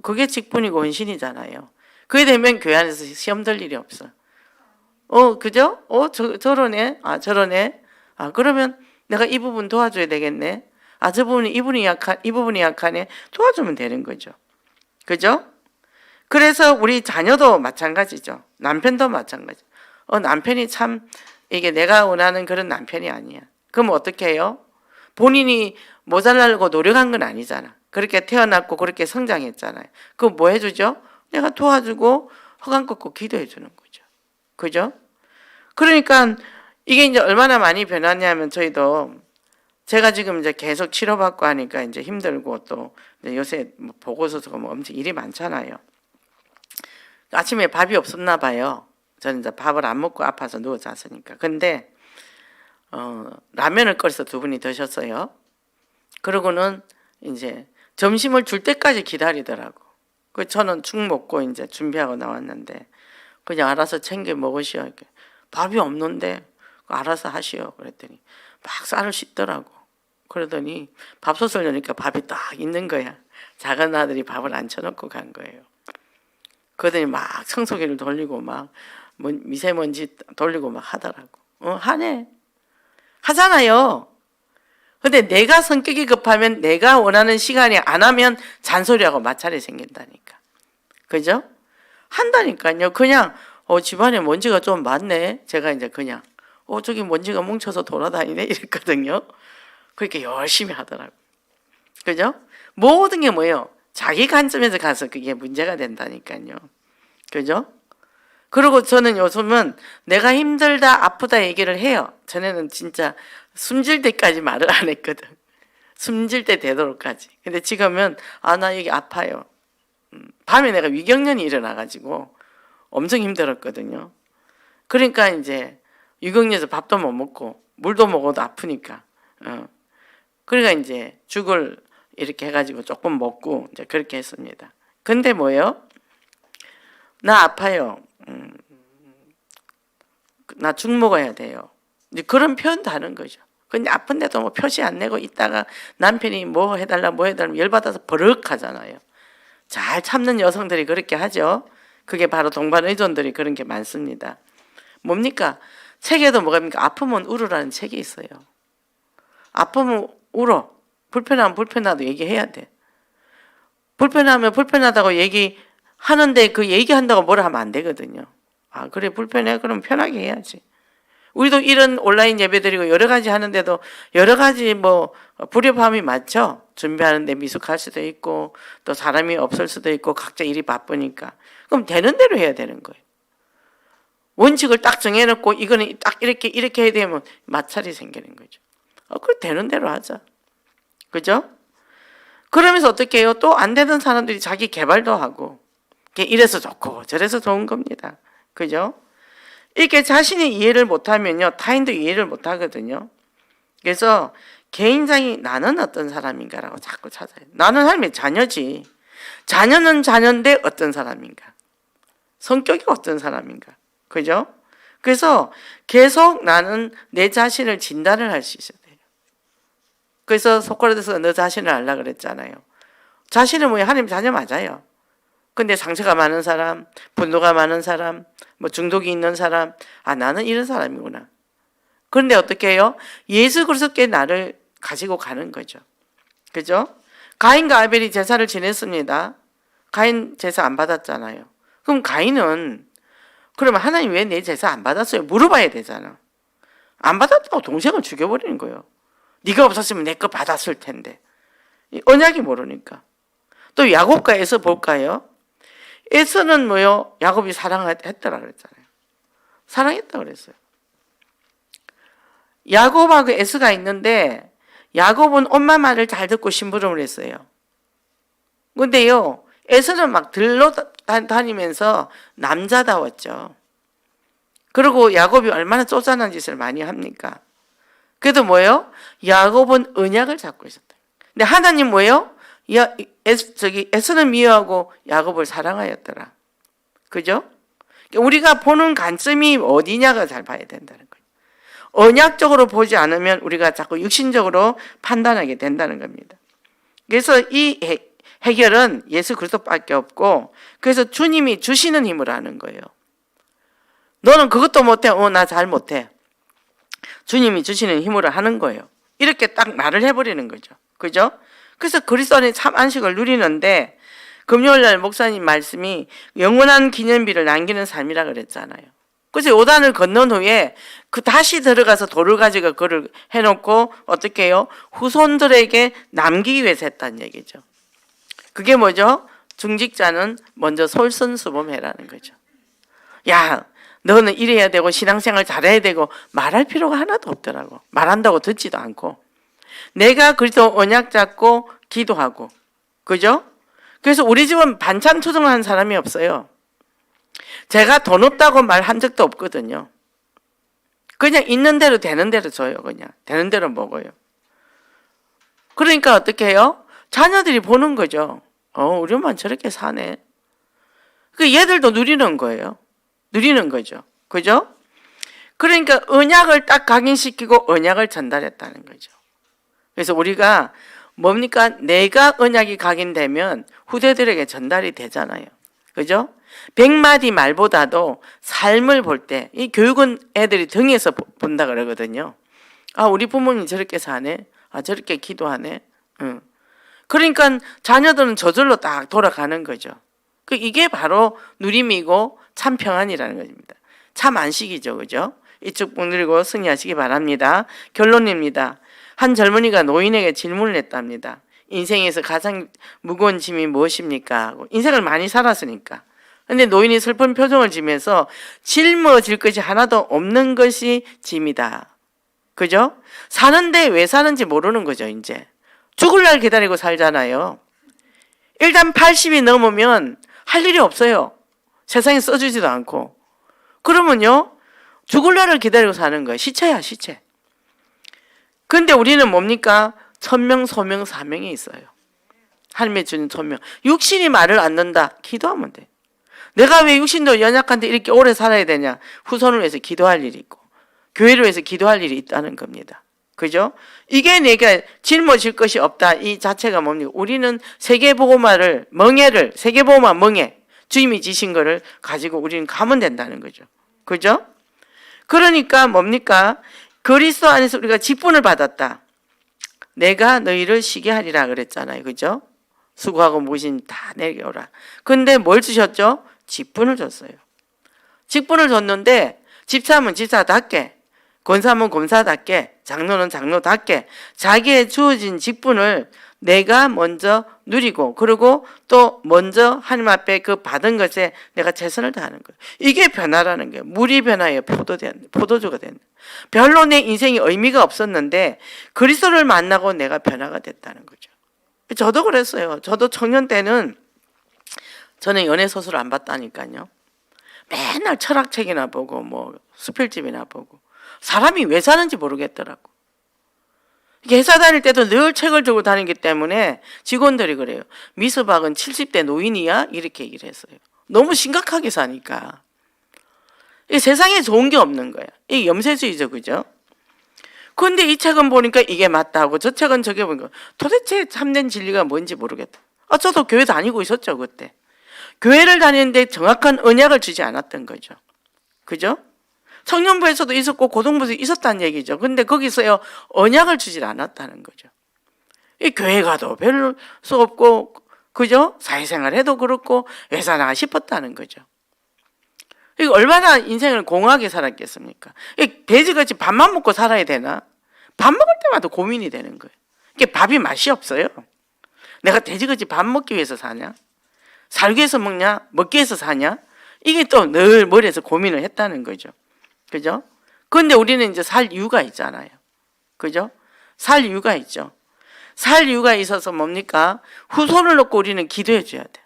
그게 직분이고 헌신이잖아요. 그게 되면 교회 안에서 시험 들 일이 없어. 그죠? 저러네. 저러네. 그러면 내가 이 부분 도와줘야 되겠네. 아, 저 부분이 이 부분이 약하네. 도와주면 되는 거죠. 그죠? 그래서 우리 자녀도 마찬가지죠. 남편도 마찬가지. 남편이 참 이게 내가 원하는 그런 남편이 아니야. 그럼 어떻게 해요? 본인이 모자라려고 노력한 건 아니잖아. 그렇게 태어났고 그렇게 성장했잖아요. 그럼 뭐 해주죠? 내가 도와주고 허감 걷고 기도해 주는 거죠. 그죠? 그러니까 이게 이제 얼마나 많이 변하냐면 저희도 제가 지금 이제 계속 치료받고 하니까 이제 힘들고 또 요새 뭐 보고서도 뭐 엄청 일이 많잖아요. 아침에 밥이 없었나 봐요. 저는 이제 밥을 안 먹고 아파서 누워 잤으니까. 근데 라면을 끓여서 두 분이 드셨어요. 그러고는 이제 점심을 줄 때까지 기다리더라고. 그 저는 죽 먹고 이제 준비하고 나왔는데 그냥 알아서 챙겨 먹으시오. 이렇게. 밥이 없는데 알아서 하시오. 그랬더니 막 쌀을 씻더라고. 그러더니 밥솥을 넣으니까 밥이 딱 있는 거야. 작은 아들이 밥을 안 쳐놓고 간 거예요. 그러더니 막 청소기를 돌리고 막 미세먼지 돌리고 막 하더라고. 하네. 하잖아요. 근데 내가 성격이 급하면 내가 원하는 시간에 안 하면 잔소리하고 마찰이 생긴다니까. 그죠? 한다니까요. 그냥 집안에 먼지가 좀 많네. 제가 이제 그냥 저기 먼지가 뭉쳐서 돌아다니네 이랬거든요. 그렇게 열심히 하더라고. 그죠? 모든 게 뭐예요? 자기 관점에서 가서 그게 문제가 된다니까요. 그죠? 그리고 저는 요즘은 내가 힘들다 아프다 얘기를 해요. 전에는 진짜 숨질 때까지 말을 안 했거든. 숨질 때 되도록까지. 근데 지금은 나 여기 아파요. 밤에 내가 위경련이 일어나가지고 엄청 힘들었거든요. 그러니까 이제 위경련에서 밥도 못 먹고 물도 먹어도 아프니까. 그러니까 이제 죽을 이렇게 해가지고 조금 먹고 이제 그렇게 했습니다. 근데 뭐예요? 나 아파요. 나 죽 먹어야 돼요. 이제 그런 표현도 하는 거죠. 근데 아픈데도 뭐 표시 안 내고 있다가 남편이 뭐 해달라 열받아서 버럭 하잖아요. 잘 참는 여성들이 그렇게 하죠. 그게 바로 동반 의존들이 그런 게 많습니다. 뭡니까? 책에도 뭐가 아프면 울으라는 책이 있어요. 아프면 울어. 불편하면 불편하다고 얘기해야 돼. 불편하면 불편하다고 얘기하는데 그 얘기한다고 뭐라 하면 안 되거든요. 그래 불편해? 그럼 편하게 해야지. 우리도 이런 온라인 예배드리고 여러 가지 하는데도 여러 가지 뭐 불협화음이 많죠. 준비하는데 미숙할 수도 있고 또 사람이 없을 수도 있고 각자 일이 바쁘니까. 그럼 되는 대로 해야 되는 거예요. 원칙을 딱 정해놓고 이거는 딱 이렇게 해야 되면 마찰이 생기는 거죠. 그걸 되는 대로 하자. 그죠? 그러면서 어떻게 해요? 또 안 되는 사람들이 자기 개발도 하고 이래서 좋고 저래서 좋은 겁니다. 그죠? 이렇게 자신이 이해를 못하면요 타인도 이해를 못하거든요. 그래서 개인장이 나는 어떤 사람인가라고 자꾸 찾아요. 나는 하나님의 자녀지. 자녀는 자녀인데 어떤 사람인가? 성격이 어떤 사람인가? 그죠? 그래서 계속 나는 내 자신을 진단을 할 수 있어야 돼요. 그래서 소크라테스가 너 자신을 알라 그랬잖아요. 자신은 뭐예요? 하나님 자녀 맞아요. 근데 상처가 많은 사람, 분노가 많은 사람, 뭐 중독이 있는 사람, 나는 이런 사람이구나. 그런데 어떻게 해요? 예수 그리스도께 나를 가지고 가는 거죠. 그죠? 가인과 아벨이 제사를 지냈습니다. 가인 제사 안 받았잖아요. 그럼 가인은 그러면 하나님 왜 내 제사 안 받았어요? 물어봐야 되잖아. 안 받았다고 동생을 죽여버리는 거예요. 네가 없었으면 내 거 받았을 텐데. 언약이 모르니까. 또 야곱과 에서 볼까요? 에서는 뭐요? 야곱이 사랑했더라 그랬잖아요. 사랑했다 그랬어요. 야곱하고 에서가 있는데 야곱은 엄마 말을 잘 듣고 심부름을 했어요. 근데요, 에서는 막 들러 다니면서 남자다웠죠. 그리고 야곱이 얼마나 쪼잔한 짓을 많이 합니까? 그래도 뭐예요? 야곱은 언약을 잡고 있었다. 근데 하나님 뭐예요? 에서는 미워하고 야곱을 사랑하였더라. 그죠? 우리가 보는 관점이 어디냐가 잘 봐야 된다는 거예요. 언약적으로 보지 않으면 우리가 자꾸 육신적으로 판단하게 된다는 겁니다. 그래서 이 해결은 예수 그리스도밖에 없고, 그래서 주님이 주시는 힘으로 하는 거예요. 너는 그것도 못해. 나 잘 못해. 주님이 주시는 힘으로 하는 거예요. 이렇게 딱 말을 해버리는 거죠. 그죠? 그래서 그리스도 안에 참 안식을 누리는데 금요일 날 목사님 말씀이 영원한 기념비를 남기는 삶이라 그랬잖아요. 그래서 요단을 건넌 후에 그 다시 들어가서 돌을 가지고 그를 해놓고 어떻게 해요? 후손들에게 남기기 위해서 했다는 얘기죠. 그게 뭐죠? 중직자는 먼저 솔선수범해라는 거죠. 야, 너는 이래야 되고 신앙생활 잘해야 되고 말할 필요가 하나도 없더라고. 말한다고 듣지도 않고. 내가 그리스도 언약 잡고 기도하고. 그죠? 그래서 우리 집은 반찬 투정한 사람이 없어요. 제가 돈 없다고 말한 적도 없거든요. 그냥 있는 대로 되는 대로 줘요. 그냥 되는 대로 먹어요. 그러니까 어떻게 해요? 자녀들이 보는 거죠. 우리 엄마는 저렇게 사네. 그 얘들도 누리는 거예요. 누리는 거죠. 그죠? 그러니까 언약을 딱 각인시키고 언약을 전달했다는 거죠. 그래서 우리가 뭡니까? 내가 언약이 각인되면 후대들에게 전달이 되잖아요. 그죠? 100마디 말보다도 삶을 볼 때, 이 교육은 애들이 등에서 본다 그러거든요. 아, 우리 부모님 저렇게 사네. 아, 저렇게 기도하네. 그러니까 자녀들은 저절로 딱 돌아가는 거죠. 이게 바로 누림이고 참 평안이라는 것입니다. 참 안식이죠. 그죠? 이쪽 분들이고 승리하시기 바랍니다. 결론입니다. 한 젊은이가 노인에게 질문을 했답니다. 인생에서 가장 무거운 짐이 무엇입니까? 하고. 인생을 많이 살았으니까. 근데 노인이 슬픈 표정을 지면서 짊어질 것이 하나도 없는 것이 짐이다. 그죠? 사는데 왜 사는지 모르는 거죠, 이제. 죽을 날 기다리고 살잖아요. 일단 80이 넘으면 할 일이 없어요. 세상에 써주지도 않고. 그러면요, 죽을 날을 기다리고 사는 거예요. 시체야, 시체. 근데 우리는 뭡니까? 천명, 소명, 사명이 있어요. 하나님의 주는 천명. 육신이 말을 안 듣는다. 기도하면 돼. 내가 왜 육신도 연약한데 이렇게 오래 살아야 되냐? 후손을 위해서 기도할 일이 있고 교회를 위해서 기도할 일이 있다는 겁니다. 그죠? 이게 내가 짊어질 것이 없다. 이 자체가 뭡니까? 우리는 세계보고마를 멍에를 세계보고마 멍에 주님이 지신 거를 가지고 우리는 가면 된다는 거죠. 그죠? 그러니까 뭡니까? 그리스도 안에서 우리가 직분을 받았다. 내가 너희를 쉬게 하리라 그랬잖아요. 그죠? 수고하고 무신 다 내려오라. 근데 뭘 주셨죠? 직분을 줬어요. 직분을 줬는데 집사면 집사답게, 권사면 권사답게, 장로는 장로답게 자기의 주어진 직분을 내가 먼저 누리고 그리고 또 먼저 하나님 앞에 그 받은 것에 내가 최선을 다하는 거예요. 이게 변화라는 거예요. 물이 변화예요. 포도주가 되는. 별로 내 인생이 의미가 없었는데 그리스도를 만나고 내가 변화가 됐다는 거죠. 저도 그랬어요. 저도 청년 때는 저는 연애 소설을 안 봤다니까요. 맨날 철학책이나 보고 뭐 수필집이나 보고 사람이 왜 사는지 모르겠더라고. 회사 다닐 때도 늘 책을 들고 다니기 때문에 직원들이 그래요. 미스박은 70대 노인이야? 이렇게 얘기를 했어요. 너무 심각하게 사니까. 이 세상에 좋은 게 없는 거야. 이게 염세주의죠. 그죠? 그런데 이 책은 보니까 이게 맞다고 저 책은 저게 보니까 도대체 참된 진리가 뭔지 모르겠다. 저도 교회 다니고 있었죠. 그때. 교회를 다니는데 정확한 언약을 주지 않았던 거죠. 그죠? 청년부에서도 있었고 고등부에서 있었다는 얘기죠. 근데 거기서요 언약을 주질 않았다는 거죠. 이 교회 가도 별 수 없고 그죠? 사회생활 해도 그렇고 회사 나가 싶었다는 거죠. 이거 얼마나 인생을 공허하게 살았겠습니까? 돼지같이 밥만 먹고 살아야 되나? 밥 먹을 때마다 고민이 되는 거예요. 이게 밥이 맛이 없어요. 내가 돼지같이 밥 먹기 위해서 사냐? 살기 위해서 먹냐? 먹기 위해서 사냐? 이게 또 늘 머리에서 고민을 했다는 거죠. 그죠? 그런데 우리는 이제 살 이유가 있잖아요. 그죠? 살 이유가 있죠. 살 이유가 있어서 뭡니까? 후손을 놓고 우리는 기도해 줘야 돼요.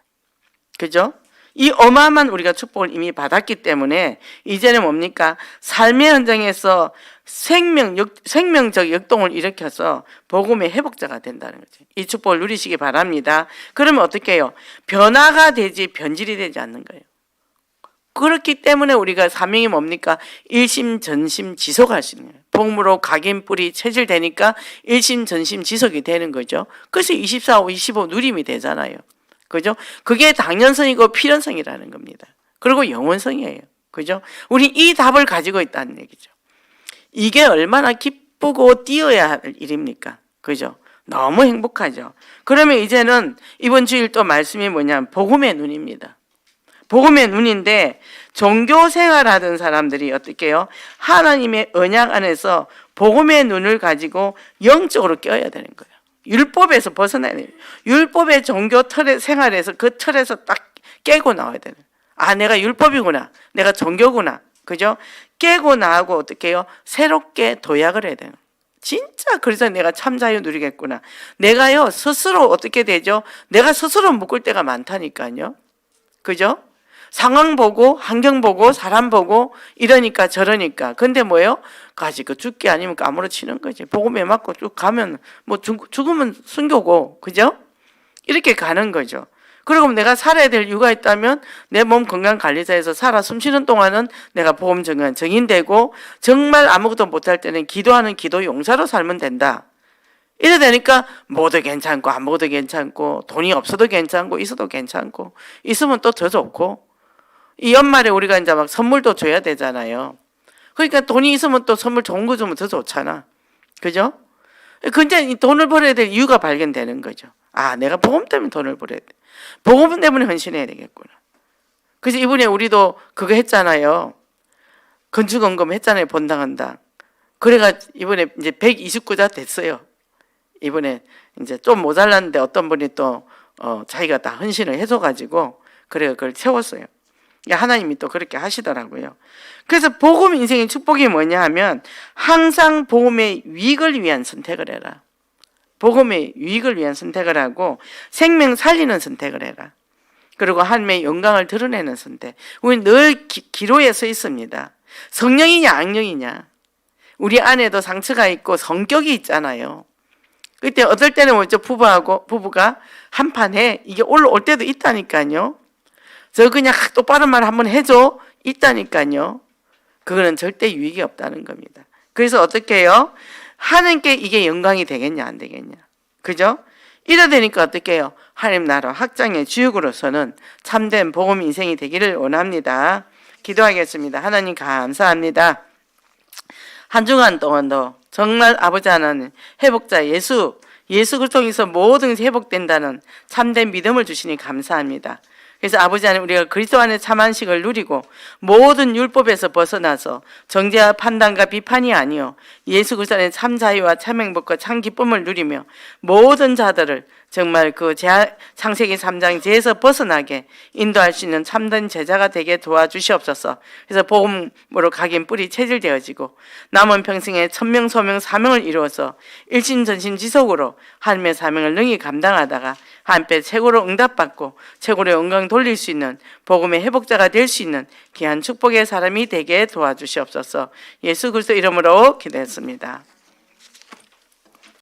그죠? 이 어마어마한 우리가 축복을 이미 받았기 때문에 이제는 뭡니까? 삶의 현장에서 생명적 역동을 일으켜서 복음의 회복자가 된다는 거죠. 이 축복을 누리시기 바랍니다. 그러면 어떻게 해요? 변화가 되지 변질이 되지 않는 거예요. 그렇기 때문에 우리가 사명이 뭡니까? 일심전심 지속할 수 있는 거예요. 복음으로 각인 뿌리 체질되니까 일심전심 지속이 되는 거죠. 그래서 24, 25 누림이 되잖아요. 그죠? 그게 당연성이고 필연성이라는 겁니다. 그리고 영원성이에요. 그죠? 우리 이 답을 가지고 있다는 얘기죠. 이게 얼마나 기쁘고 뛰어야 할 일입니까? 그죠? 너무 행복하죠. 그러면 이제는 이번 주일 또 말씀이 뭐냐면 복음의 눈입니다. 복음의 눈인데 종교 생활하던 사람들이 어떻게 해요? 하나님의 언약 안에서 복음의 눈을 가지고 영적으로 껴야 되는 거예요. 율법에서 벗어나야 돼요. 율법의 종교 틀의 생활에서 그 틀에서 딱 깨고 나와야 되는. 아, 내가 율법이구나. 내가 종교구나. 그죠? 깨고 나하고 어떻게 해요? 새롭게 도약을 해야 돼요. 진짜 그래서 내가 참 자유 누리겠구나. 내가요 스스로 어떻게 되죠? 내가 스스로 묶을 때가 많다니까요. 그죠? 상황 보고 환경 보고 사람 보고 이러니까 저러니까. 근데 뭐예요? 가지고 죽기 아니면 까무러치는 거지. 복음에 맞고 쭉 가면 뭐 죽으면 순교고, 그죠? 이렇게 가는 거죠. 그리고 내가 살아야 될 이유가 있다면 내 몸 건강 관리사에서 살아 숨쉬는 동안은 내가 보험 정인되고 정말 아무것도 못할 때는 기도하는 기도 용사로 살면 된다. 이래 되니까 뭐도 괜찮고 안 먹어도 괜찮고 돈이 없어도 괜찮고 있어도 괜찮고 있으면 또 더 좋고 이 연말에 우리가 이제 막 선물도 줘야 되잖아요. 그러니까 돈이 있으면 또 선물 좋은 거 주면 더 좋잖아. 그죠? 근데 이 돈을 벌어야 될 이유가 발견되는 거죠. 아, 내가 복음 때문에 돈을 벌어야 돼. 복음 때문에 헌신해야 되겠구나. 그래서 이번에 우리도 그거 했잖아요. 건축원금 했잖아요. 본당한다. 그래가 이번에 이제 129자 됐어요. 이번에 이제 좀 모자랐는데 어떤 분이 또 자기가 다 헌신을 해줘가지고 그래 그걸 채웠어요. 하나님이 또 그렇게 하시더라고요. 그래서 복음 인생의 축복이 뭐냐 하면 항상 복음의 유익을 위한 선택을 해라. 복음의 유익을 위한 선택을 하고 생명 살리는 선택을 해라. 그리고 하나님의 영광을 드러내는 선택. 우리 늘 기로에 서 있습니다. 성령이냐 악령이냐. 우리 안에도 상처가 있고 성격이 있잖아요. 그때 어떨 때는 먼저 부부가 한판에 이게 올라올 때도 있다니까요. 저 그냥 똑바른 말 한번 해줘 있다니까요. 그거는 절대 유익이 없다는 겁니다. 그래서 어떻게 해요? 하나님께 이게 영광이 되겠냐 안 되겠냐. 그죠? 이래 되니까 어떻게 해요? 하나님 나라 확장의 주역으로서는 참된 복음 인생이 되기를 원합니다. 기도하겠습니다. 하나님 감사합니다. 한 주간 동안도 정말 아버지 하나님 회복자 예수 그리스도에서 모든 회복된다는 참된 믿음을 주시니 감사합니다. 그래서 아버지 하나님 우리가 그리스도 안에 참 안식을 누리고 모든 율법에서 벗어나서 정죄와 판단과 비판이 아니요 예수 그리스도 안에 참 자유와 참 행복과 참 기쁨을 누리며 모든 자들을 정말 그 창세기 3장 죄에서 벗어나게 인도할 수 있는 참된 제자가 되게 도와주시옵소서. 그래서 복음으로 각인 뿌리 체질되어지고 남은 평생에 천명 소명 사명을 이루어서 일신전신지속으로 하나님의 사명을 능히 감당하다가 한때 최고로 응답받고 최고로 영광 돌릴 수 있는 복음의 회복자가 될 수 있는 귀한 축복의 사람이 되게 도와주시옵소서. 예수 그리스도 이름으로 기도했습니다.